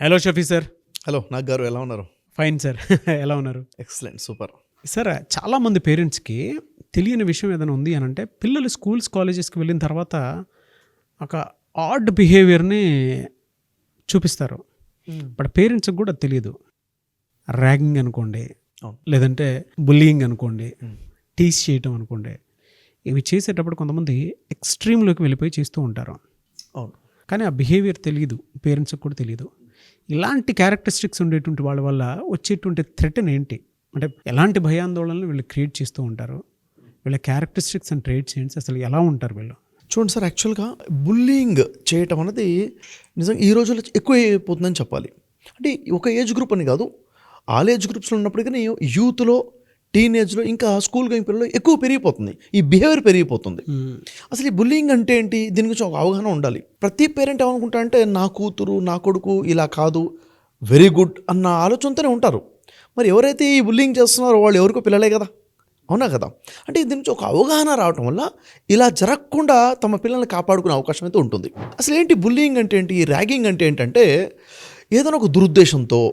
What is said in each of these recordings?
Hello Shafi sir. Hello Nag గారు, ఎలా ఉన్నారు? Fine sir. ఎలా ఉన్నారు? Excellent, super. సార్, చాలామంది పేరెంట్స్కి తెలియని విషయం ఏదైనా ఉంది అని అంటే, పిల్లలు స్కూల్స్ కాలేజెస్కి వెళ్ళిన తర్వాత ఒక ఆడ్ బిహేవియర్ని చూపిస్తారు. బట్ పేరెంట్స్కి కూడా తెలియదు. ర్యాగింగ్ అనుకోండి, లేదంటే బుల్లియింగ్ అనుకోండి, టీస్ చేయటం అనుకోండి, ఇవి చేసేటప్పుడు కొంతమంది ఎక్స్ట్రీమ్లోకి వెళ్ళిపోయి చేస్తూ ఉంటారు. అవును, కానీ ఆ బిహేవియర్ తెలియదు, పేరెంట్స్కి కూడా తెలియదు. ఇలాంటి క్యారెక్టరిస్టిక్స్ ఉండేటువంటి వాళ్ళ వల్ల వచ్చేటువంటి థ్రెటన్ ఏంటి అంటే, ఎలాంటి భయాందోళనలు వీళ్ళు క్రియేట్ చేస్తూ ఉంటారు? వీళ్ళ క్యారెక్టరిస్టిక్స్ అండ్ ట్రేట్స్ ఏంటి, అసలు ఎలా ఉంటారు వీళ్ళు? చూడండి సార్, యాక్చువల్గా బుల్లింగ్ చేయటం అనేది నిజంగా ఈ రోజుల్లో ఎక్కువ అయిపోతుందని చెప్పాలి. అంటే ఒక ఏజ్ గ్రూప్ అని కాదు, ఆల్ ఏజ్ గ్రూప్స్లో ఉన్నప్పుడు కానీ యూత్లో, టీనేజ్లో, ఇంకా స్కూల్ గోయింగ్ పిల్లలు ఎక్కువ పెరిగిపోతుంది. ఈ బిహేవియర్ పెరిగిపోతుంది. అసలు ఈ బుల్లింగ్ అంటే ఏంటి, దీని గురించి ఒక అవగాహన ఉండాలి. ప్రతి పేరెంట్ ఏమనుకుంటా అంటే, నా కూతురు, నా కొడుకు ఇలా కాదు, వెరీ గుడ్ అన్న ఆలోచనతోనే ఉంటారు. మరి ఎవరైతే ఈ బుల్లింగ్ చేస్తున్నారో వాళ్ళు ఎవరికో పిల్లలే కదా, అవునా కదా? అంటే దీని నుంచి ఒక అవగాహన రావటం వల్ల ఇలా జరగకుండా తమ పిల్లల్ని కాపాడుకునే అవకాశం అయితే ఉంటుంది. అసలు ఏంటి బుల్లింగ్ అంటే ఏంటి, ర్యాగింగ్ అంటే ఏంటంటే, ఏదైనా ఒక దురుద్దేశంతో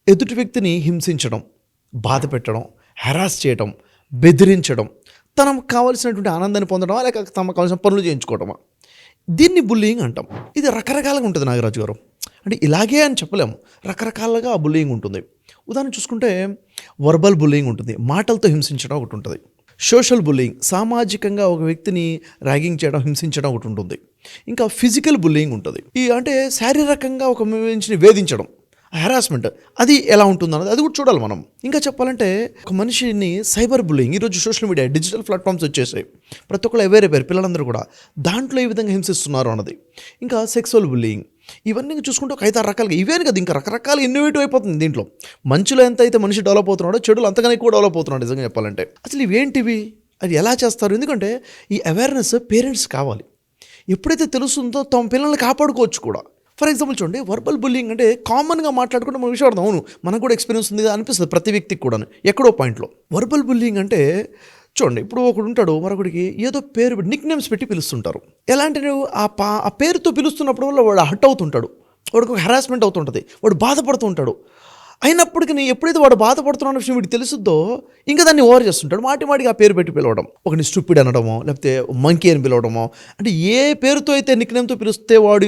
ఎదుటి వ్యక్తిని హింసించడం, బాధ పెట్టడం, హెరాస్ చేయడం, బెదిరించడం, తనకు కావాల్సినటువంటి ఆనందాన్ని పొందడమా, లేక తమకు కావాల్సిన పనులు చేయించుకోవడమా, దీన్ని బుల్లింగ్ అంటాం. ఇది రకరకాలుగా ఉంటుంది నాగరాజు గారు. అంటే ఇలాగే అని చెప్పలేము, రకరకాలుగా ఆ బుల్లింగ్ ఉంటుంది. ఉదాహరణ చూసుకుంటే వర్బల్ బుల్లింగ్ ఉంటుంది, మాటలతో హింసించడం ఒకటి ఉంటుంది. సోషల్ బుల్లింగ్, సామాజికంగా ఒక వ్యక్తిని ర్యాగింగ్ చేయడం, హింసించడం ఒకటి ఉంటుంది. ఇంకా ఫిజికల్ బుల్లింగ్ ఉంటుంది, ఈ అంటే శారీరకంగా ఒక మనిషిని వేధించడం, హెరాస్మెంట్, అది ఎలా ఉంటుందన్నది అది కూడా చూడాలి మనం. ఇంకా చెప్పాలంటే ఒక మనిషిని సైబర్ బుల్లింగ్, ఈరోజు సోషల్ మీడియా, డిజిటల్ ప్లాట్ఫామ్స్ వచ్చేసాయి, ప్రతి ఒక్కళ్ళు అవేర్ అయిపోయారు, పిల్లలందరూ కూడా దాంట్లో ఏ విధంగా హింసిస్తున్నారు అన్నది. ఇంకా సెక్సువల్ బుల్లింగ్, ఇవన్నీ చూసుకుంటే ఒక 5-6 రకాలుగా, ఇవేను కదా, ఇంకా రకరకాల ఇన్నోవేటివ్ అయిపోతుంది. దీంట్లో మంచిలో ఎంత అయితే మనిషి డెవలప్ అవుతున్నాడో, చెడులు అంతగానే ఎక్కువ డెవలప్ అవుతున్నాడు. నిజంగా చెప్పాలంటే అసలు ఇవేంటివి, అది ఎలా చేస్తారు? ఎందుకంటే ఈ అవేర్నెస్ పేరెంట్స్ కావాలి. ఎప్పుడైతే తెలుస్తుందో తమ పిల్లల్ని కాపాడుకోవచ్చు కూడా. ఫర్ ఎగ్జాంపుల్ చూడండి, వర్బల్ బుల్లింగ్ అంటే కామన్గా మాట్లాడుకుంటే మన విషయం అర్థం, అవును మనకు కూడా ఎక్స్పీరియన్స్ ఉంది అనిపిస్తుంది ప్రతి వ్యక్తికి కూడా ఎక్కడో పాయింట్లో. వర్బల్ బుల్లింగ్ అంటే చూడండి, ఇప్పుడు ఒకడు ఉంటాడు, మరొకడికి ఏదో పేరు నిక్ నేమ్స్ పెట్టి పిలుస్తుంటారు. ఎలా అంటే నువ్వు ఆ పేరుతో పిలుస్తున్నప్పుడు వల్ల వాడు హర్ట్ అవుతుంటాడు, వాడికి ఒక హెరాస్మెంట్ అవుతుంటుంది, వాడు బాధపడుతూ ఉంటాడు. అయినప్పటికీ ఎప్పుడైతే వాడు బాధపడుతున్న విషయం వీడికి తెలుస్తుందో ఇంకా దాన్ని ఓవర్ చేస్తుంటాడు, మాటికి ఆ పేరు పెట్టి పిలవడం, ఒకని స్టూపిడ్ అనడమో, లేకపోతే మంకీ అని పిలవడమో, అంటే ఏ పేరుతో అయితే నిక్ నేమ్తో పిలిస్తే వాడు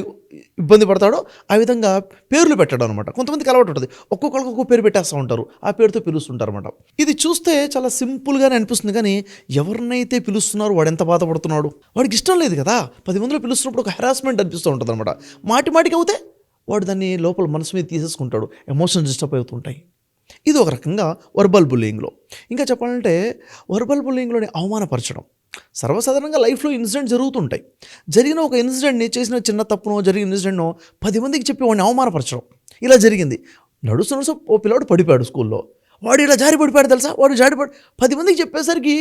ఇబ్బంది పడతాడో ఆ విధంగా పేర్లు పెట్టడం అనమాట. కొంతమందికి అలవాటు ఉంటుంది, ఒక్కొక్కరికి ఒక్కొక్క పేరు పెట్టేస్తూ ఉంటారు, ఆ పేరుతో పిలుస్తుంటారు అనమాట. ఇది చూస్తే చాలా సింపుల్గానే అనిపిస్తుంది, కానీ ఎవరినైతే పిలుస్తున్నారో వాడు ఎంత బాధపడుతున్నాడు, వాడికి ఇష్టం లేదు కదా. 10 మందిలో పిలుస్తున్నప్పుడు ఒక హెరాస్మెంట్ అనిపిస్తూ ఉంటుంది అనమాట. మాటికి అవుతే వాడు దాన్ని లోపల మనసు మీద తీసేసుకుంటాడు, ఎమోషన్స్ డిస్టర్బ్ అవుతుంటాయి. ఇది ఒక రకంగా వర్బల్ బుల్లింగ్లో. ఇంకా చెప్పాలంటే వర్బల్ బుల్లింగ్లోని అవమానపరచడం, సర్వసాధారణంగా లైఫ్లో ఇన్సిడెంట్ జరుగుతుంటాయి. జరిగిన ఒక ఇన్సిడెంట్ని, చేసిన చిన్న తప్పునో జరిగిన ఇన్సిడెంట్నో 10 మందికి చెప్పి వాడిని అవమానపరచడం. ఇలా జరిగింది, నడుస్తున్న ఓ పిల్లవాడు పడిపోయాడు స్కూల్లో, వాడు ఇలా జారి పడిపోయాడు తెలుసా, వాడు జారిపడి 10 మందికి చెప్పేసరికి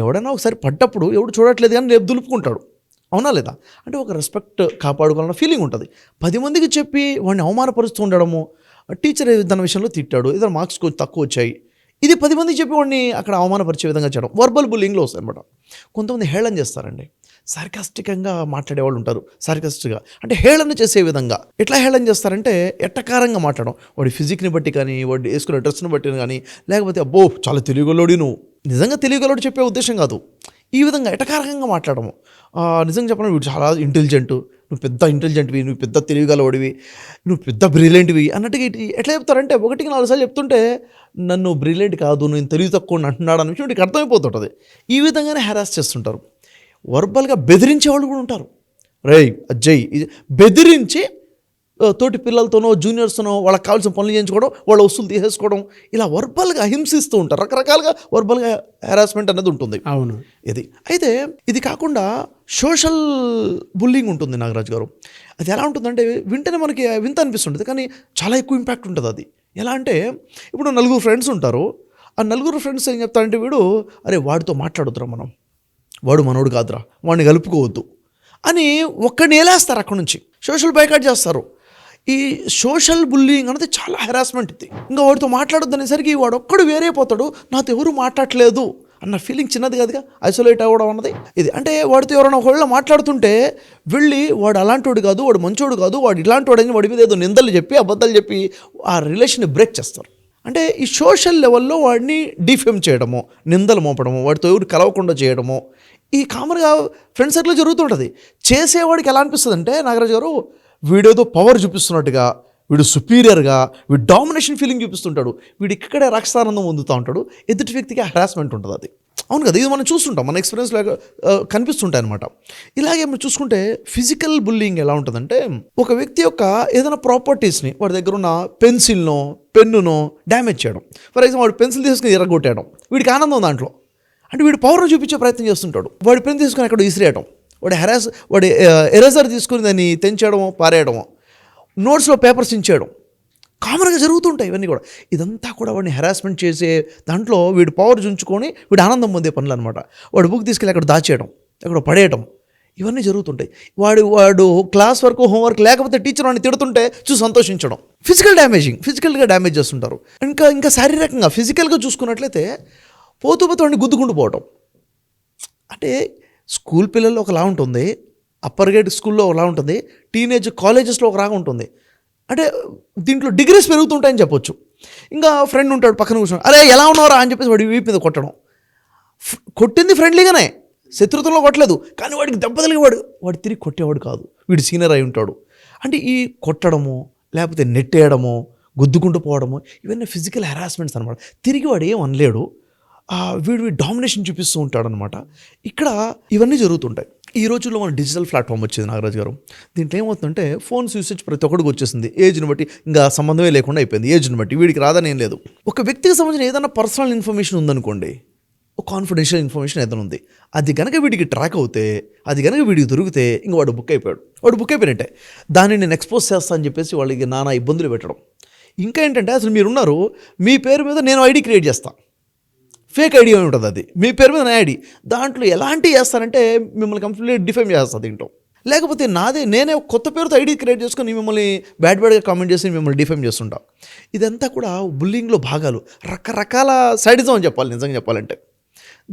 ఎవడైనా ఒకసారి పడ్డప్పుడు ఎవడు చూడట్లేదు కానీ రేపు దులుపుకుంటాడు, అవునా లేదా? అంటే ఒక రెస్పెక్ట్ కాపాడుకోవాలన్న ఫీలింగ్ ఉంటుంది. 10 మందికి చెప్పి వాడిని అవమానపరుస్తూ ఉండడము, టీచర్ దాని విషయంలో తిట్టాడు, ఏదైనా మార్క్స్ కొంచెం తక్కువ వచ్చాయి, ఇది 10 మందికి చెప్పి వాడిని అక్కడ అవమానపరిచే విధంగా చేయడం వర్బల్ బుల్లింగ్లో వస్తుంది అనమాట. కొంతమంది హేళన చేస్తారండి, సార్కాస్టికంగా మాట్లాడేవాళ్ళు ఉంటారు. సార్కాస్టిక్గా అంటే హేళన చేసే విధంగా. ఎట్లా హేళన చేస్తారంటే ఎట్టకారంగా మాట్లాడడం, వాడి ఫిజిక్ని బట్టి కానీ, వాడు వేసుకునే డ్రెస్ని బట్టి కానీ, లేకపోతే అబ్బో చాలా తెలియగలోడి, నువ్వు నిజంగా తెలియగలడు చెప్పే ఉద్దేశం కాదు, ఈ విధంగా ఎటకారంగా మాట్లాడము. నిజంగా చెప్పడం, వీడు చాలా ఇంటెలిజెంట్, నువ్వు పెద్ద ఇంటెలిజెంట్వి, నువ్వు పెద్ద తెలియగలవాడివి, నువ్వు పెద్ద బ్రిలియంట్వి అన్నట్టుగా ఎట్లా చెప్తారంటే 1-4 సార్లు చెప్తుంటే నన్ను బ్రిలియంట్ కాదు, నేను తెలివి తక్కువ అంటున్నాడు అన్న విషయం వీడికి అర్థమైపోతుంటుంది. ఈ విధంగానే హెరాస్ చేస్తుంటారు. వర్బల్గా బెదిరించే వాళ్ళు కూడా ఉంటారు. రేయ్ అజ్జయ్, బెదిరించి తోటి పిల్లలతోనో జూనియర్స్తోనో వాళ్ళకి కావాల్సిన పనులు చేయించుకోవడం, వాళ్ళ వస్తువులు తీసేసుకోవడం, ఇలా వర్బల్గా హింసిస్తూ ఉంటారు. రకరకాలుగా వర్బల్గా హెరాస్మెంట్ అనేది ఉంటుంది. అవును, ఇది అయితే ఇది కాకుండా సోషల్ బుల్లింగ్ ఉంటుంది నాగరాజు గారు. అది ఎలా ఉంటుందంటే వింటేనే మనకి వింత అనిపిస్తుంటుంది, కానీ చాలా ఎక్కువ ఇంపాక్ట్ ఉంటుంది అది. ఎలా అంటే ఇప్పుడు 4 ఫ్రెండ్స్ ఉంటారు, ఆ 4 ఫ్రెండ్స్ ఏం చెప్తారంటే, వీడు అరే వాడితో మాట్లాడుతురా, వాడు మనోడు కాదురా, వాడిని కలుపుకోవద్దు అని ఒక్కడిని ఏలేస్తారు, అక్కడ నుంచి సోషల్ బైకాట్ చేస్తారు. ఈ సోషల్ బుల్లింగ్ అనేది చాలా హెరాస్మెంట్ ఇది. ఇంకా వాడితో మాట్లాడొద్దు అనేసరికి వాడు ఒక్కడు వేరైపోతాడు, నాతో ఎవరు మాట్లాడలేదు అన్న ఫీలింగ్ చిన్నది కాదుగా, ఐసోలేట్ అవ్వడం అన్నది ఇది. అంటే వాడితో ఎవరైనా ఒకవేళ మాట్లాడుతుంటే వెళ్ళి వాడు అలాంటోడు కాదు, వాడు మంచోడు కాదు, వాడు ఇలాంటి వాడని వాడి మీద ఏదో నిందలు చెప్పి అబద్ధాలు చెప్పి ఆ రిలేషన్ని బ్రేక్ చేస్తారు. అంటే ఈ సోషల్ లెవెల్లో వాడిని డిఫేమ్ చేయడము, నిందలు మోపడము, వాడితో ఎవరు కలవకుండా చేయడము, ఈ కామన్గా ఫ్రెండ్ సర్కిల్లో జరుగుతుంటుంది. చేసేవాడికి ఎలా అనిపిస్తుంది అంటే, నాగరాజు గారు వీడేదో పవర్ చూపిస్తున్నట్టుగా, వీడు సుపీరియర్గా, వీడు డామినేషన్ ఫీలింగ్ చూపిస్తుంటాడు, వీడు ఇక్కడే రక్షానందం పొందుతూ ఉంటాడు, ఎదుటి వ్యక్తికి హెరాస్మెంట్ ఉంటుంది. అది అవును కదా, ఇది మనం చూస్తుంటాం, మన ఎక్స్పీరియన్స్ లాగా కనిపిస్తుంటాయి అనమాట. ఇలాగే మనం చూసుకుంటే ఫిజికల్ బుల్లింగ్ ఎలా ఉంటుందంటే, ఒక వ్యక్తి యొక్క ఏదైనా ప్రాపర్టీస్ని వాడి దగ్గర ఉన్న పెన్సిల్నో పెన్నునో డ్యామేజ్ చేయడం. ఫర్ ఎగ్జాంపుల్ వాడు పెన్సిల్ తీసుకుని ఎర్రగొట్టేయడం, వీడికి ఆనందం దాంట్లో, అంటే వీడు పవర్ను చూపించే ప్రయత్నం చేస్తుంటాడు. వాడి పెన్ తీసుకుని అక్కడ ఇసిరేయడం, వాడి ఎరేజర్ తీసుకుని దాన్ని తెంచేయడమో పారేయడమో, నోట్స్లో పేపర్స్ ఇచ్చేయడం కామన్గా జరుగుతుంటాయి. ఇవన్నీ కూడా ఇదంతా కూడా వాడిని హెరాస్మెంట్ చేసే దాంట్లో వీడు పవర్ ఉంచుకొని వీడు ఆనందం పొందే పనులు అనమాట. వాడు బుక్ తీసుకెళ్ళి అక్కడ దాచేయడం, అక్కడ పడేయడం, ఇవన్నీ జరుగుతుంటాయి. వాడు క్లాస్ వర్క్ హోంవర్క్ లేకపోతే టీచర్ వాడిని తిడుతుంటే చూసి సంతోషించడం, ఫిజికల్గా డ్యామేజ్ చేస్తుంటారు. ఇంకా శారీరకంగా ఫిజికల్గా చూసుకున్నట్లయితే పోతూ వాడిని గుద్దుకుంటూ పోవటం. అంటే స్కూల్ పిల్లల్లో ఒకలా ఉంటుంది, అప్పర్ గ్రేడ్ స్కూల్లో ఒకలా ఉంటుంది, టీనేజ్ కాలేజెస్లో ఒకలాగా ఉంటుంది. అంటే దీంట్లో డిగ్రీస్ పెరుగుతుంటాయని చెప్పొచ్చు. ఇంకా ఫ్రెండ్ ఉంటాడు పక్కన కూర్చొని, అరే ఎలా ఉన్నారా అని చెప్పేసి వాడి వీపు మీద కొట్టడం. కొట్టింది ఫ్రెండ్లీగానే, శత్రుత్వంలో కొట్టలేదు, కానీ వాడికి దెబ్బ తగిలి వాడు తిరిగి కొట్టేవాడు కాదు, వీడు సీనియర్ అయి ఉంటాడు. అంటే ఈ కొట్టడము, లేకపోతే నెట్టేయడము, గుద్దుకుంటూ పోవడము, ఇవన్నీ ఫిజికల్ హెరాస్మెంట్స్ అనమాట. తిరిగి వాడు ఏం అనలేడు, వీడు డామినేషన్ చూపిస్తూ ఉంటాడనమాట. ఇక్కడ ఇవన్నీ జరుగుతుంటాయి. ఈ రోజుల్లో మన డిజిటల్ ప్లాట్ఫామ్ వచ్చింది నాగరాజు గారు. దీంట్లో ఏమవుతుందంటే ఫోన్స్ యూసేజ్ ప్రతి ఒక్కడికి వచ్చేసింది. ఏజ్ని బట్టి ఇంకా సంబంధమే లేకుండా అయిపోయింది. ఏజ్ని బట్టి వీడికి రాదని ఏం లేదు. ఒక వ్యక్తికి సంబంధించిన ఏదైనా పర్సనల్ ఇన్ఫర్మేషన్ ఉందనుకోండి, ఒక కాన్ఫిడెన్షియల్ ఇన్ఫర్మేషన్ ఏదైనా ఉంది, అది కనుక వీడికి ట్రాక్ అవుతే, అది కనుక వీడికి దొరికితే ఇంక వాడు బుక్ అయిపోయినట్టే. దాన్ని నేను ఎక్స్పోజ్ చేస్తా అని చెప్పేసి వాళ్ళకి నానా ఇబ్బందులు పెట్టడం. ఇంకా ఏంటంటే అసలు మీరున్నారు, మీ పేరు మీద నేను ఐడి క్రియేట్ చేస్తాను, ఫేక్ ఐడి అని ఉంటుంది, అది మీ పేరు మీద నా ఐడి, దాంట్లో ఎలాంటి చేస్తారంటే మిమ్మల్ని కంప్లీట్ డిఫేమ్ చేస్తుంది దీంట్లో. లేకపోతే నేనే కొత్త పేరుతో ఐడి క్రియేట్ చేసుకొని మిమ్మల్ని బ్యాడ్గా కామెంట్ చేసి మిమ్మల్ని డిఫేమ్ చేస్తుంటా. ఇదంతా కూడా బుల్లింగ్లో భాగాలు, రకరకాల సైడిజం అని చెప్పాలి నిజంగా చెప్పాలంటే.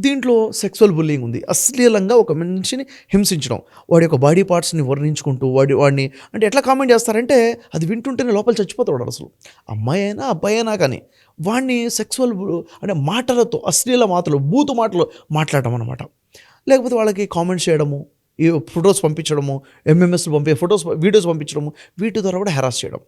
దీంట్లో సెక్సువల్ బుల్లింగ్ ఉంది, అశ్లీలంగా ఒక మనిషిని హింసించడం, వాడి యొక్క బాడీ పార్ట్స్ని వర్ణించుకుంటూ వాడిని అంటే ఎట్లా కామెంట్ చేస్తారంటే అది వింటుంటేనే లోపల చచ్చిపోతాడు అసలు, అమ్మాయి అయినా అబ్బాయి అయినా కానీ. వాడిని సెక్సువల్ అంటే మాటలతో, అశ్లీల మాటలు, బూతు మాటలు మాట్లాడటం అనమాట. లేకపోతే వాళ్ళకి కామెంట్స్ చేయడము, ఈ ఫొటోస్ పంపించడము, ఎంఎంఎస్లు వీడియోస్ పంపించడము, వీటి ద్వారా కూడా హెరాస్ చేయడం.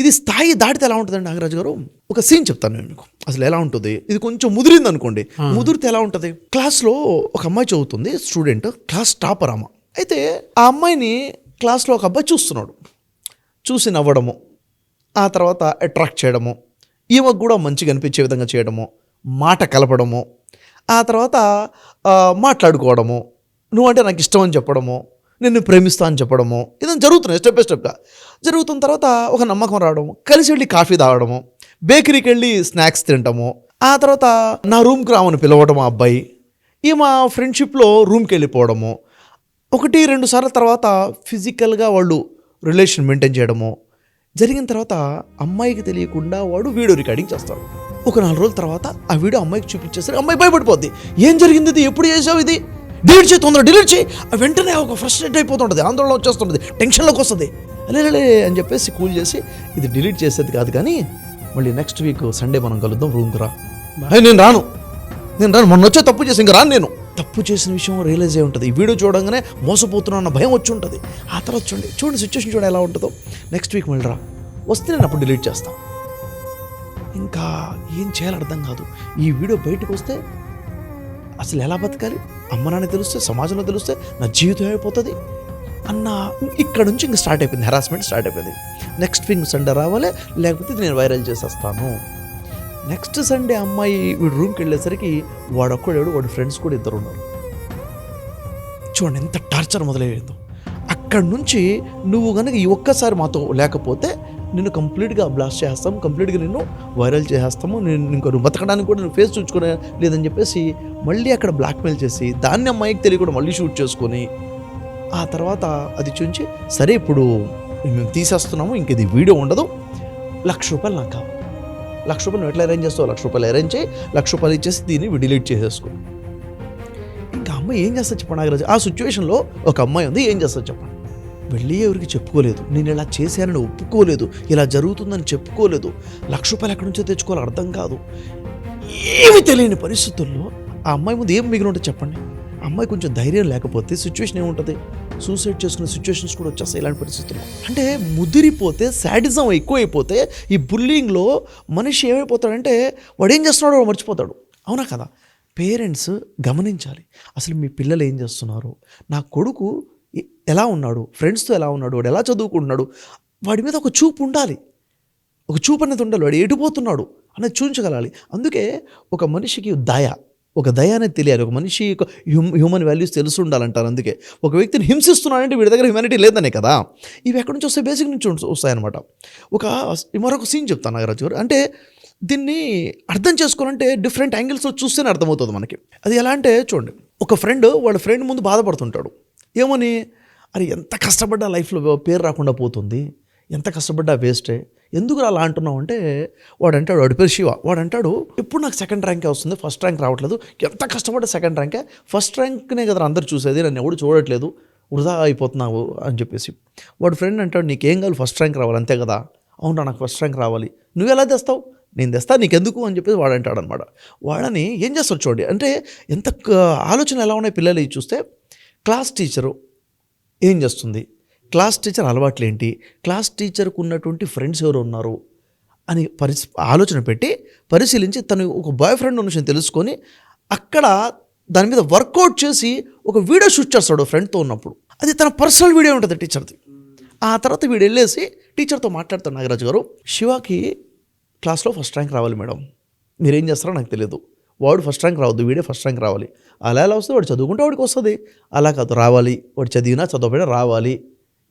ఇది స్థాయి దాటితే ఎలా ఉంటుందండి నాగరాజు గారు? ఒక సీన్ చెప్తాను నేను మీకు, అసలు ఎలా ఉంటుంది. ఇది కొంచెం ముదిరింది అనుకోండి, ముదిరితే ఎలా ఉంటుంది. క్లాస్లో ఒక అమ్మాయి చదువుతుంది, స్టూడెంట్, క్లాస్ టాపర్ అమ్మ. అయితే ఆ అమ్మాయిని క్లాస్లో ఒక అబ్బాయి చూసి నవ్వడము, ఆ తర్వాత అట్రాక్ట్ చేయడము, ఈమెకు కూడా మంచిగా అనిపించే విధంగా చేయడము, మాట కలపడము, ఆ తర్వాత మాట్లాడుకోవడము, నువ్వంటే నాకు ఇష్టం అని చెప్పడము, నిన్ను ప్రేమిస్తా అని చెప్పడము, ఇదంతా జరుగుతున్నాయి స్టెప్ బై స్టెప్గా. జరుగుతున్న తర్వాత ఒక నమ్మకం రావడము, కలిసి వెళ్ళి కాఫీ తాగడము, బేకరీకి వెళ్ళి స్నాక్స్ తినటము, ఆ తర్వాత నా రూమ్కి రామని పిలవడం ఆ అబ్బాయి, ఈ మా ఫ్రెండ్షిప్లో రూమ్కి వెళ్ళిపోవడము, 1-2 సార్లు తర్వాత ఫిజికల్గా వాళ్ళు రిలేషన్ మెయింటైన్ చేయడము జరిగిన తర్వాత అమ్మాయికి తెలియకుండా వాడు వీడియో రికార్డింగ్ చేస్తారు. ఒక 4 రోజుల తర్వాత ఆ వీడియో అమ్మాయికి చూపించేసరికి అమ్మాయి భయపడిపోద్ది. ఏం జరిగింది, ఇది ఎప్పుడు చేసావు, ఇది డిలీట్ చేయి, తొందరగా డిలీట్ చేయి. వెంటనే ఒక ఫ్రస్ట్రేట్ అయిపోతుంటుంది, ఆందోళన వచ్చేస్తుంటుంది, టెన్షన్లోకి వస్తుంది. అలే అని చెప్పేసి కూల్ చేసి, ఇది డిలీట్ చేసేది కాదు కానీ మళ్ళీ నెక్స్ట్ వీక్ సండే మనం కలుద్దాం, రూమ్కి రా. నేను రాను, మొన్న వచ్చే తప్పు చేసి ఇంకా రాను. నేను తప్పు చేసిన విషయం రియలైజ్ అయి ఉంటుంది. ఈ వీడియో చూడంగానే మోసపోతున్నా అన్న భయం వచ్చి ఉంటుంది. ఆ తర్వాత చూడండి సిచ్యువేషన్ చూడ ఎలా ఉంటుందో. నెక్స్ట్ వీక్ మళ్ళీ రా, వస్తే నేను అప్పుడు డిలీట్ చేస్తాను. ఇంకా ఏం చేయాలో అర్థం కాదు. ఈ వీడియో బయటకు వస్తే అసలు ఎలా బతకాలి, అమ్మ నాన్న తెలిస్తే, సమాజంలో తెలిస్తే నా జీవితం అయిపోతుంది అన్న ఇక్కడ నుంచి ఇంక స్టార్ట్ అయిపోయింది, హెరాస్మెంట్ స్టార్ట్ అయిపోయింది. నెక్స్ట్ వీక్ సండే రావాలి, లేకపోతే నేను వైరల్ చేసేస్తాను. నెక్స్ట్ సండే అమ్మాయి వీడు రూమ్కి వెళ్ళేసరికి వాడొక్కడేవాడు, వాడి ఫ్రెండ్స్ కూడా 2 ఉన్నారు. చూడండి ఎంత టార్చర్ మొదలయ్యేదో. అక్కడి నుంచి నువ్వు కనుక ఈ ఒక్కసారి మాతో లేకపోతే నిన్ను కంప్లీట్గా బ్లాస్ట్ చేస్తాము, కంప్లీట్గా నిన్ను వైరల్ చేసేస్తాము, నేను ఇంకా నువ్వు బతకడానికి కూడా నువ్వు ఫేస్ చూసుకునే లేదని చెప్పేసి మళ్ళీ అక్కడ బ్లాక్మెయిల్ చేసి దాన్ని అమ్మాయికి తెలియకుండా మళ్ళీ షూట్ చేసుకొని ఆ తర్వాత అది చూసి సరే ఇప్పుడు మేము తీసేస్తున్నాము, ఇంక ఇది వీడియో ఉండదు, ₹1,00,000 నాకు కావాలి. ₹1,00,000 నువ్వు ఎట్లా అరేంజ్ చేస్తావు? ₹1,00,000 అరేంజ్ చేయి, ₹1,00,000 ఇచ్చేసి దీన్ని డిలీట్ చేసేసుకో. అమ్మాయి ఏం చేస్తా చెప్పండి నాగరాజు, ఆ సిచ్యువేషన్లో ఒక అమ్మాయి ఉంది, ఏం చేస్తా చెప్పండి. వెళ్ళి ఎవరికి చెప్పుకోలేదు, నేను ఇలా చేశానని ఒప్పుకోలేదు, ఇలా జరుగుతుందని చెప్పుకోలేదు, ₹1,00,000 ఎక్కడి నుంచో తెచ్చుకోవాలి అర్థం కాదు, ఏమి తెలియని పరిస్థితుల్లో ఆ అమ్మాయి ముందు ఏం మిగిలి ఉంటుంది చెప్పండి. అమ్మాయి కొంచెం ధైర్యం లేకపోతే సిచ్యువేషన్ ఏముంటుంది, సూసైడ్ చేసుకునే సిచ్యువేషన్స్ కూడా వచ్చేస్తాయి ఇలాంటి పరిస్థితుల్లో. అంటే ముదిరిపోతే, శాడిజం ఎక్కువైపోతే ఈ బుల్లింగ్లో మనిషి ఏమైపోతాడంటే వాడు ఏం చేస్తున్నాడో వాడు మర్చిపోతాడు. అవునా కదా? పేరెంట్స్ గమనించాలి, అసలు మీ పిల్లలు ఏం చేస్తున్నారు, నా కొడుకు ఎలా ఉన్నాడు, ఫ్రెండ్స్తో ఎలా ఉన్నాడు, వాడు ఎలా చదువుకుంటున్నాడు, వాడి మీద ఒక చూపు ఉండాలి, ఒక చూపు అనేది ఉండాలి, వాడు ఎడిపోతున్నాడు అనేది చూపించగలాలి. అందుకే ఒక మనిషికి ఒక దయ అనేది తెలియాలి, ఒక మనిషి హ్యూమన్ వాల్యూస్ తెలిసి ఉండాలంటారు. అందుకే ఒక వ్యక్తిని హింసిస్తున్నాడంటే వీడి దగ్గర హ్యూమానిటీ లేదనే కదా. ఇవి ఎక్కడి నుంచి వస్తాయి, బేసిక్ నుంచి వస్తాయన్నమాట. మరొక సీన్ చెప్తాను నాగరాజు గారు. అంటే దీన్ని అర్థం చేసుకోవాలంటే డిఫరెంట్ యాంగిల్స్లో చూస్తేనే అర్థమవుతుంది మనకి. అది ఎలా అంటే చూడండి, ఒక వాళ్ళ ఫ్రెండ్ ముందు బాధపడుతుంటాడు, ఏమని, అరే ఎంత కష్టపడ్డా లైఫ్లో పేరు రాకుండా పోతుంది, ఎంత కష్టపడ్డా వేస్టే, ఎందుకు అలా అంటున్నావు అంటే వాడు పేరు శివ, వాడు అంటాడు ఎప్పుడు నాకు సెకండ్ ర్యాంకే వస్తుంది, ఫస్ట్ ర్యాంక్ రావట్లేదు, ఎంత కష్టపడ్డా సెకండ్ ర్యాంకే, ఫస్ట్ ర్యాంక్నే కదా అందరు చూసేది, నన్ను ఎవడు చూడట్లేదు, వృధా అయిపోతున్నావు అని చెప్పేసి. వాడు ఫ్రెండ్ అంటాడు నీకేం కావాలి, ఫస్ట్ ర్యాంక్ రావాలి అంతే కదా, అవునా నాకు ఫస్ట్ ర్యాంక్ రావాలి, నువ్వు ఎలా తెస్తావు, నేను తెస్తా నీకెందుకు అని చెప్పేసి వాడు అంటాడు అనమాట. వాళ్ళని ఏం చేస్తాడు చూడండి, అంటే ఎంత ఆలోచన ఎలా ఉన్నాయి పిల్లలు చూస్తే. క్లాస్ టీచరు ఏం చేస్తుంది, క్లాస్ టీచర్ అలవాట్లు ఏంటి, క్లాస్ టీచర్కు ఉన్నటువంటి ఫ్రెండ్స్ ఎవరు ఉన్నారు అని ఆలోచన పెట్టి పరిశీలించి తను ఒక బాయ్ ఫ్రెండ్ ఉన్న విషయం తెలుసుకొని అక్కడ దాని మీద వర్కౌట్ చేసి ఒక వీడియో షూట్ చేస్తాడు ఫ్రెండ్తో ఉన్నప్పుడు. అది తన పర్సనల్ వీడియో ఉంటుంది టీచర్ది. ఆ తర్వాత వీడు వెళ్ళేసి టీచర్తో మాట్లాడతాడు, నాగరాజు గారు శివకి క్లాస్లో ఫస్ట్ ర్యాంక్ రావాలి మేడం, మీరేం చేస్తారో నాకు తెలియదు, వాడు ఫస్ట్ ర్యాంక్ రావద్దు, వీడే ఫస్ట్ ర్యాంక్ రావాలి, అలా ఎలా వస్తుంది, వాడు చదువుకుంటే వాడికి వస్తుంది, అలా కాదు రావాలి, వాడు చదివినా చదవకపోయినా రావాలి,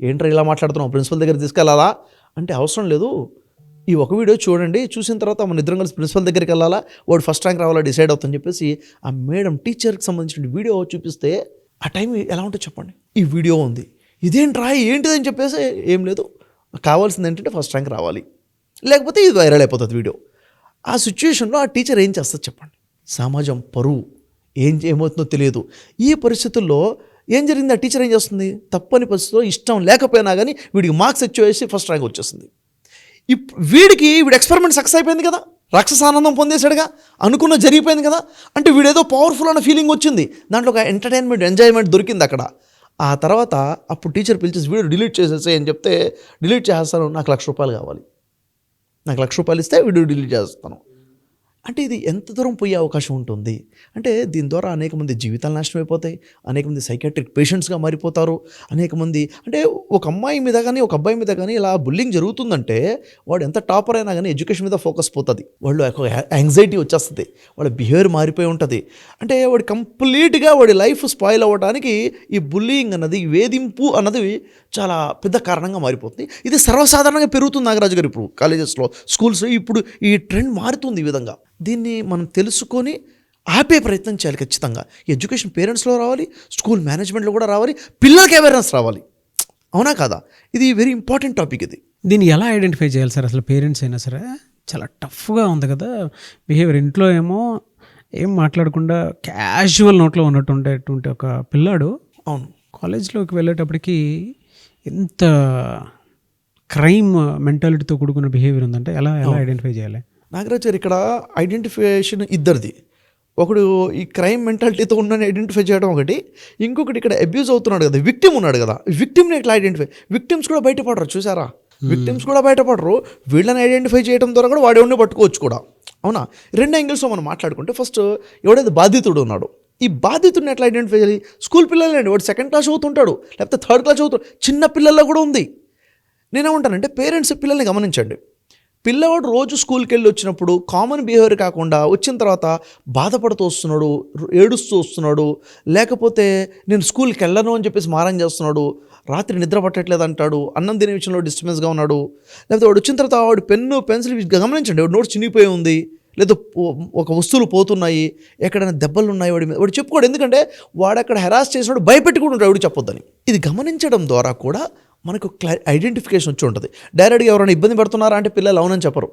ఏంట్రా ఇలా మాట్లాడుతున్నావు, ప్రిన్సిపల్ దగ్గర తీసుకెళ్ళాలా అంటే అవసరం లేదు, ఈ ఒక వీడియో చూడండి, చూసిన తర్వాత మన ఇద్దరం కలిసి ప్రిన్సిపల్ దగ్గరికి వెళ్ళాలా, వాడు ఫస్ట్ ర్యాంక్ రావాలా డిసైడ్ అవుతుందని చెప్పేసి ఆ మేడం టీచర్కి సంబంధించిన వీడియో చూపిస్తే ఆ టైం ఎలా ఉంటుందో చెప్పండి. ఈ వీడియో ఉంది, ఇదేంట్రా ఏంటిదని చెప్పేసి ఏం లేదు, కావాల్సింది ఏంటంటే ఫస్ట్ ర్యాంక్ రావాలి, లేకపోతే ఇది వైరల్ అయిపోతుంది వీడియో. ఆ సిచ్యువేషన్లో ఆ టీచర్ ఏం చేస్తుంది చెప్పండి. సమాజం పరువు ఏమవుతుందో తెలియదు. ఈ పరిస్థితుల్లో ఏం జరిగింది, ఆ టీచర్ ఏం చేస్తుంది, తప్పని పరిస్థితిలో ఇష్టం లేకపోయినా కానీ వీడికి మార్క్స్ వచ్చేసి ఫస్ట్ ర్యాంక్ వచ్చేస్తుంది. వీడు ఎక్స్పెరిమెంట్ సక్సెస్ అయిపోయింది కదా, రాక్షస ఆనందం పొందేశాడుగా, అనుకున్న జరిగిపోయింది కదా, అంటే వీడేదో పవర్ఫుల్ అన్న ఫీలింగ్ వచ్చింది, దాంట్లో ఒక ఎంజాయ్మెంట్ దొరికింది అక్కడ. ఆ తర్వాత అప్పుడు టీచర్ పిలిచేసి వీడియో డిలీట్ చేసేసి అని చెప్తే డిలీట్ చేస్తాను, నాకు ₹1,00,000 కావాలి, నాకు ₹1,00,000 ఇస్తే వీడియో డిలీట్ చేస్తాను అంటే ఇది ఎంత దూరం పోయే అవకాశం ఉంటుంది అంటే దీని ద్వారా అనేక మంది జీవితాలు నాశనం అయిపోతాయి, అనేక మంది సైకాట్రిక్ పేషెంట్స్గా మారిపోతారు, అనేక మంది అంటే ఒక అమ్మాయి మీద కానీ ఒక అబ్బాయి మీద కానీ ఇలా బుల్లింగ్ జరుగుతుందంటే వాడు ఎంత టాపర్ అయినా కానీ ఎడ్యుకేషన్ మీద ఫోకస్ పోతుంది, వాళ్ళు యాంగ్జైటీ వచ్చేస్తుంది, వాళ్ళ బిహేవియర్ మారిపోయి ఉంటుంది. అంటే వాడు కంప్లీట్గా వాడి లైఫ్ స్పాయిల్ అవ్వడానికి ఈ బుల్లింగ్ అన్నది, వేధింపు అన్నది చాలా పెద్ద కారణంగా మారిపోతుంది. ఇది సర్వసాధారణంగా పెరుగుతుంది నాగరాజు గారు, ఇప్పుడు కాలేజెస్లో స్కూల్స్లో ఇప్పుడు ఈ ట్రెండ్ మారుతుంది ఈ విధంగా. దీన్ని మనం తెలుసుకొని ఆపే ప్రయత్నం చేయాలి ఖచ్చితంగా. ఎడ్యుకేషన్ పేరెంట్స్లో రావాలి, స్కూల్ మేనేజ్మెంట్లో కూడా రావాలి, పిల్లలకి అవేర్నెస్ రావాలి, అవునా కాదా? ఇది వెరీ ఇంపార్టెంట్ టాపిక్. ఇది దీన్ని ఎలా ఐడెంటిఫై చేయాలి సార్? అసలు పేరెంట్స్ అయినా సరే చాలా టఫ్గా ఉంది కదా బిహేవియర్. ఇంట్లో ఏమో ఏం మాట్లాడకుండా క్యాజువల్ నోట్లో ఉన్నట్టు ఉండేటువంటి ఒక పిల్లాడు అవును కాలేజ్లోకి వెళ్ళేటప్పటికి ఎంత క్రైమ్ మెంటాలిటీతో కూడుకున్న బిహేవియర్ ఉందంటే ఎలా ఐడెంటిఫై చేయాలి? నాగరాజు గారు ఇక్కడ ఐడెంటిఫికేషన్ ఇద్దరిది. ఒకడు ఈ క్రైమ్ మెంటాలిటీతో ఉన్నని ఐడెంటిఫై చేయడం ఒకటి, ఇంకొకటి ఇక్కడ అబ్యూజ్ అవుతున్నాడు కదా, విక్టిమ్ ఉన్నాడు కదా, విక్టిమ్ని ఎట్లా ఐడెంటిఫై, విక్టిమ్స్ కూడా బయటపడరు చూసారా, విక్టిమ్స్ కూడా బయటపడరు, వీళ్ళని ఐడెంటిఫై చేయడం ద్వారా కూడా వాడేవాడిని పట్టుకోవచ్చు కూడా, అవునా? రెండు యాంగిల్స్లో మనం మాట్లాడుకుంటే ఫస్ట్ ఎవడైతే బాధితుడు ఉన్నాడు, ఈ బాధితుడిని ఎట్లా ఐడెంటిఫై చేయాలి? స్కూల్ పిల్లలండి, వాడు 2nd క్లాస్ చదువుతుంటాడు, లేకపోతే 3rd క్లాస్ చదువుతాడు, చిన్న పిల్లల్లో కూడా ఉంది. నేనేమంటానంటే పేరెంట్స్ పిల్లల్ని గమనించండి. పిల్లవాడు రోజు స్కూల్కి వెళ్ళి వచ్చినప్పుడు కామన్ బిహేవియర్ కాకుండా వచ్చిన తర్వాత బాధపడుతూ వస్తున్నాడు, ఏడుస్తూ వస్తున్నాడు, లేకపోతే నేను స్కూల్కి వెళ్ళను అని చెప్పేసి మారం చేస్తున్నాడు, రాత్రి నిద్ర పట్టట్లేదు అంటాడు, అన్నం తినే విషయంలో డిస్టర్బెన్స్గా ఉన్నాడు, లేకపోతే వాడు వచ్చిన తర్వాత వాడు పెన్ను పెన్సిల్ గమనించండి, వాడు నోట్స్ చినిగిపోయి ఉంది, లేదా ఒక వస్తువులు పోతున్నాయి, ఎక్కడైనా దెబ్బలు ఉన్నాయి వాడి మీద, వాడు చెప్పుకోడు, ఎందుకంటే వాడు అక్కడ హెరాస్ చేసినాడు, భయపెట్టుకుంటూ ఉంటాడు, వాడు చెప్పొద్దని. ఇది గమనించడం ద్వారా కూడా మనకు ఐడెంటిఫికేషన్ వచ్చి ఉంటుంది. డైరెక్ట్గా ఎవరైనా ఇబ్బంది పడుతున్నారా అంటే పిల్లలు అవునని చెప్పరు,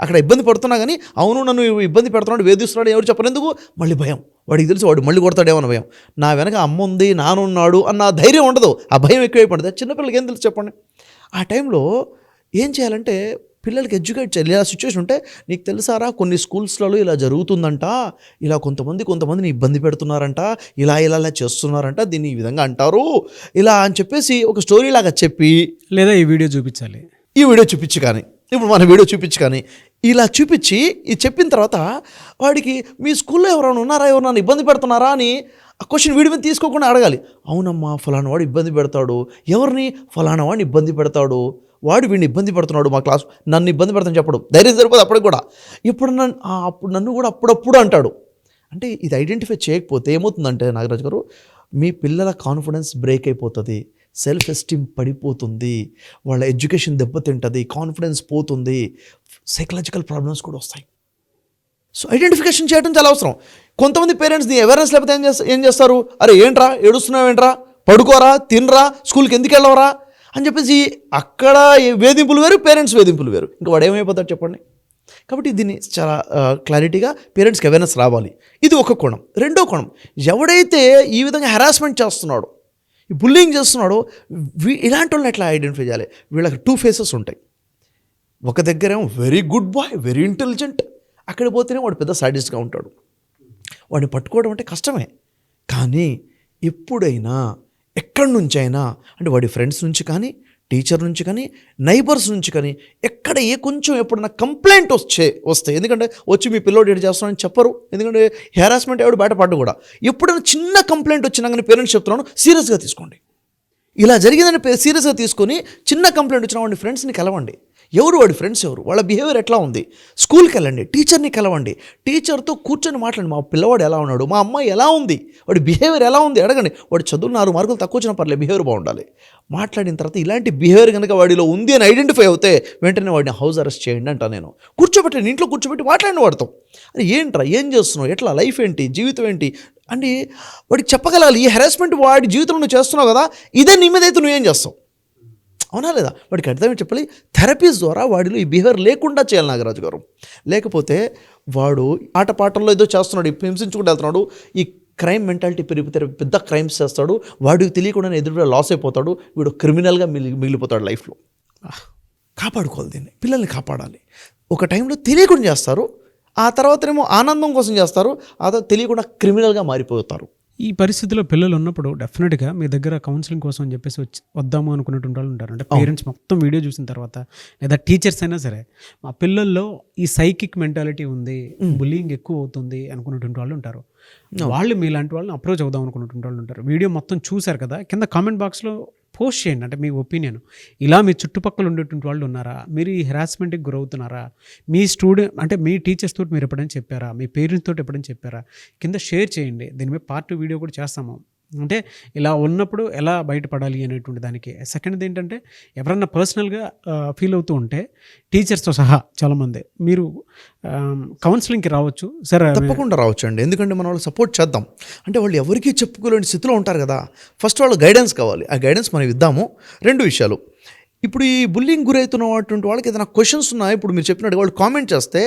అక్కడ ఇబ్బంది పడుతున్నా కానీ అవును నన్ను ఇబ్బంది పెడుతున్నాడు వేధిస్తున్నాడు ఎవరు చెప్పనేందుకు మళ్ళీ భయం, వాడికి తెలుసు వాడు మళ్ళీ కొడతాడేమో అన్న భయం, నా వెనక అమ్మ ఉంది నాన్న ఉన్నాడు అన్న ధైర్యం ఉండదు, ఆ భయం ఎక్కువైపోతుంది. చిన్నపిల్లలకి ఏం తెలుసు చెప్పండి. ఆ టైంలో ఏం చేయాలంటే పిల్లలకి ఎడ్యుకేట్ చేయాలి. ఇలా సిచ్యువేషన్ ఉంటే నీకు తెలుసారా కొన్ని స్కూల్స్లలో ఇలా జరుగుతుందంట, ఇలా కొంతమందిని ఇబ్బంది పెడుతున్నారంట, ఇలా చేస్తున్నారంట, దీన్ని ఈ విధంగా అంటారు ఇలా అని చెప్పేసి ఒక స్టోరీ లాగా చెప్పి, లేదా ఈ వీడియో చూపించాలి, ఈ వీడియో చూపించి కానీ ఇప్పుడు మన వీడియో చూపించి కానీ ఇలా చూపించి ఇది చెప్పిన తర్వాత వాడికి మీ స్కూల్లో ఎవరైనా ఉన్నారా, ఎవరైనా ఇబ్బంది పెడుతున్నారా అని ఆ క్వశ్చన్ వీడి మీద తీసుకోకుండా అడగాలి. అవునమ్మా ఫలానా వాడు ఇబ్బంది పెడతాడు, ఎవరిని ఫలానా వాడిని ఇబ్బంది పెడతాడు, వాడు వీడిని ఇబ్బంది పెడుతున్నాడు, మా క్లాస్ నన్ను ఇబ్బంది పెడతాను చెప్పడు, ధైర్యం సరిపోదు అప్పటికి కూడా. అప్పుడు నన్ను కూడా అప్పుడప్పుడు అంటాడు. అంటే ఇది ఐడెంటిఫై చేయకపోతే ఏమవుతుందంటే నాగరాజు గారు, మీ పిల్లల కాన్ఫిడెన్స్ బ్రేక్ అయిపోతుంది, సెల్ఫ్ ఎస్టీమ్ పడిపోతుంది, వాళ్ళ ఎడ్యుకేషన్ దెబ్బతింటుంది, కాన్ఫిడెన్స్ పోతుంది, సైకలాజికల్ ప్రాబ్లమ్స్ కూడా వస్తాయి. సో ఐడెంటిఫికేషన్ చేయడం చాలా అవసరం. కొంతమంది పేరెంట్స్ని అవేర్నెస్ లేకపోతే ఏం చేస్తారు, అరే ఏంట్రా ఏడుస్తున్నావేంట్రా, పడుకోరా, తినరా, స్కూల్కి ఎందుకు వెళ్ళవరా అని చెప్పేసి అక్కడ వేధింపులు వేరు, పేరెంట్స్ వేధింపులు వేరు, ఇంకా వాడు ఏమైపోతాడు చెప్పండి. కాబట్టి దీన్ని చాలా క్లారిటీగా పేరెంట్స్కి అవేర్నెస్ రావాలి. ఇది ఒక కోణం. రెండో కోణం, ఎవడైతే ఈ విధంగా హెరాస్మెంట్ చేస్తున్నాడో, ఈ బుల్లింగ్ చేస్తున్నాడో, ఇలాంటి వాళ్ళని ఎట్లా ఐడెంటిఫై చేయాలి. వీళ్ళకి 2 ఫేసెస్ ఉంటాయి. ఒక దగ్గరేమో very good boy, very intelligent, అక్కడ పోతేనే వాడు పెద్ద సాడిస్ట్గా ఉంటాడు. వాడిని పట్టుకోవడం అంటే కష్టమే. కానీ ఎప్పుడైనా ఎక్కడి నుంచి అయినా అంటే వాడి ఫ్రెండ్స్ నుంచి కానీ, టీచర్ నుంచి కానీ, నైబర్స్ నుంచి కానీ ఎక్కడ కొంచెం ఎప్పుడైనా కంప్లైంట్ వస్తాయి, ఎందుకంటే వచ్చి మీ పిల్లోడు ఏడు చేస్తున్నాడని చెప్పరు, ఎందుకంటే హెరాస్మెంట్ ఎవడు బయటపడ్డు కూడా. ఎప్పుడైనా చిన్న కంప్లైంట్ వచ్చినా కానీ పేరెంట్స్ చెప్తున్నాను సీరియస్గా తీసుకోండి. ఇలా జరిగిందని సీరియస్గా తీసుకొని చిన్న కంప్లైంట్ వచ్చిన వాడి ఫ్రెండ్స్ని కలవండి. ఎవరు వాడి ఫ్రెండ్స్ ఎవరు, వాళ్ళ బిహేవియర్ ఎట్లా ఉంది, స్కూల్కి వెళ్ళండి, టీచర్ని కలవండి, టీచర్తో కూర్చొని మాట్లాడండి. మా పిల్లవాడు ఎలా ఉన్నాడు, మా అమ్మాయి ఎలా ఉంది, వాడి బిహేవియర్ ఎలా ఉంది అడగండి. వాడు చదువులు 4 మార్కులు తక్కువ వచ్చినా పర్లేదు, బిహేవియర్ బాగుండాలి. మాట్లాడిన తర్వాత ఇలాంటి బిహేవియర్ కనుక వాడిలో ఉంది అని ఐడెంటిఫై అవుతే వెంటనే వాడిని హౌస్ అరెస్ట్ చేయండి అంట నేను. కూర్చోబెట్టండి, ఇంట్లో కూర్చోబెట్టి మాట్లాడిన వాడితో, అరే ఏంట్రా, ఏం చేస్తున్నావు, ఎట్లా లైఫ్ ఏంటి, జీవితం ఏంటి అంటే వాడికి చెప్పగలగాలి. ఈ హెరాస్మెంట్ వాడి జీవితంలో నువ్వు చేస్తున్నావు కదా, ఇదే నీ మీద అయితే నువ్వేం చేస్తావు, అవునా లేదా, వాడికి అర్థమే చెప్పాలి. థెరపీస్ ద్వారా వాడిలో ఈ బిహేవియర్ లేకుండా చేయాలి నాగరాజు గారు. లేకపోతే వాడు ఆటపాటల్లో ఏదో చేస్తున్నాడు, హింసించుకుంటూ వెళ్తున్నాడు, ఈ క్రైమ్ మెంటాలిటీ పెరిగితే పెద్ద క్రైమ్స్ చేస్తాడు, వాడికి తెలియకుండా ఎదురు లాస్ అయిపోతాడు, వీడు క్రిమినల్గా మిగిలిపోతాడు లైఫ్లో. కాపాడుకోవాలి దీన్ని, పిల్లల్ని కాపాడాలి. ఒక టైంలో తెలియకుండా చేస్తారు, ఆ తర్వాతనేమో ఆనందం కోసం చేస్తారు, ఆ తర్వాత తెలియకుండా క్రిమినల్గా మారిపోతారు. ఈ పరిస్థితిలో పిల్లలు ఉన్నప్పుడు డెఫినెట్గా మీ దగ్గర కౌన్సిలింగ్ కోసం అని చెప్పేసి వద్దాము అనుకున్నటువంటి వాళ్ళు ఉంటారు. అంటే పేరెంట్స్ మొత్తం వీడియో చూసిన తర్వాత, లేదా టీచర్స్ అయినా సరే, మా పిల్లల్లో ఈ సైకిక్ మెంటాలిటీ ఉంది, బుల్లింగ్ ఎక్కువ అవుతుంది అనుకున్నటువంటి వాళ్ళు ఉంటారు. వాళ్ళు మీలాంటి వాళ్ళని అప్రోచ్ అవుదాం అనుకున్నటువంటి వాళ్ళు ఉంటారు. వీడియో మొత్తం చూశారు కదా, కింద కామెంట్ బాక్స్లో పోస్ట్ చేయండి. అంటే మీ ఒపీనియన్, ఇలా మీ చుట్టుపక్కల ఉండేటువంటి వాళ్ళు ఉన్నారా, మీరు ఈ హెరాస్మెంట్కి గురవుతున్నారా, మీ స్టూడెంట్ అంటే మీ టీచర్స్ తోటి మీరు ఎప్పుడైనా చెప్పారా, మీ పేరెంట్స్ తోటి ఎప్పుడైనా చెప్పారా, కింద షేర్ చేయండి. దీని మీద పార్ట్ 2 వీడియో కూడా చేస్తాము. అంటే ఇలా ఉన్నప్పుడు ఎలా బయటపడాలి అనేటువంటి దానికి. సెకండ్ది ఏంటంటే, ఎవరన్నా పర్సనల్గా ఫీల్ అవుతూ ఉంటే టీచర్స్తో సహా చాలామంది మీరు కౌన్సిలింగ్కి రావచ్చు సార్. తప్పకుండా రావచ్చు అండి, ఎందుకంటే మనం వాళ్ళకి సపోర్ట్ చేద్దాం. అంటే వాళ్ళు ఎవరికీ చెప్పుకోలేని స్థితిలో ఉంటారు కదా, ఫస్ట్ వాళ్ళు గైడెన్స్ కావాలి. ఆ గైడెన్స్ మనం ఇద్దాము. 2 విషయాలు, ఇప్పుడు ఈ బుల్లింగ్ గురవుతున్నటువంటి వాళ్ళకి ఏదైనా క్వశ్చన్స్ ఉన్నాయి, ఇప్పుడు మీరు చెప్పినట్టు వాళ్ళు కామెంట్ చేస్తే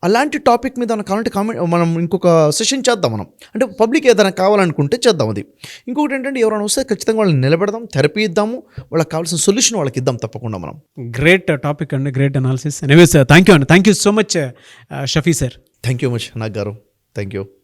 అలాంటి టాపిక్ మీద కావాలంటే మనం ఇంకొక సెషన్ చేద్దాం. మనం అంటే పబ్లిక్ ఏదైనా కావాలనుకుంటే చేద్దాం. అది ఇంకొకటి ఏంటంటే, ఎవరైనా వస్తే ఖచ్చితంగా వాళ్ళని నిలబెడదాం, థెరపీ ఇద్దాము, వాళ్ళకి కావాల్సిన సొల్యూషన్ వాళ్ళకి ఇద్దాం తప్పకుండా మనం. గ్రేట్ టాపిక్ అండి, great analysis. Anyways thank you అండి, thank you so much Shafi sir. Thank you much Nag గారు, థ్యాంక్ యూ.